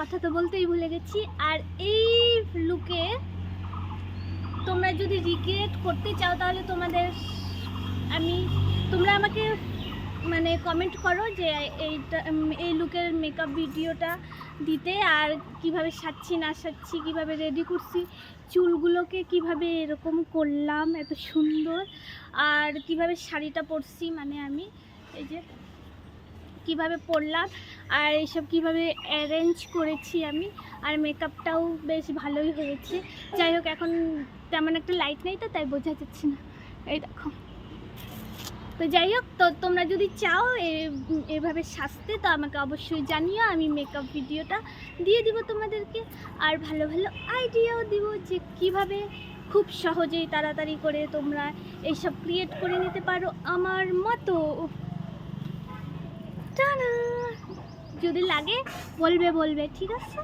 কথা তো বলতেই ভুলে গেছি। আর এই লুকে তোমরা যদি রিক্রিয়েট করতে চাও তাহলে তোমরা আমাকে মানে কমেন্ট করো যে এই লুকের মেকআপ ভিডিওটা দিতে, আর কিভাবে সাজছি না সাজছি, কিভাবে রেডি করছি, চুলগুলোকে কিভাবে এরকম করলাম এত সুন্দর, আর কিভাবে শাড়িটা পরছি, মানে আমি এই যে কিভাবে পরলাম আর এইসব কিভাবে অ্যারেঞ্জ করেছি আমি। আর মেকআপটাও বেশ ভালোই হয়েছে। যাই হোক, এখন তেমন একটা লাইট নেই তো তাই বোঝা যাচ্ছে না, এই দেখো। তো যাই হোক, তো তোমরা যদি চাও এভাবে সাজতে তো আমাকে অবশ্যই জানিও, আমি মেকআপ ভিডিওটা দিয়ে দিব তোমাদেরকে। আর ভালো ভালো আইডিয়াও দিব যে কিভাবে খুব সহজেই তাড়াতাড়ি করে তোমরা এইসব ক্রিয়েট করে নিতে পারো আমার মতো। টানা, যদি লাগে বলবে, ঠিক আছে।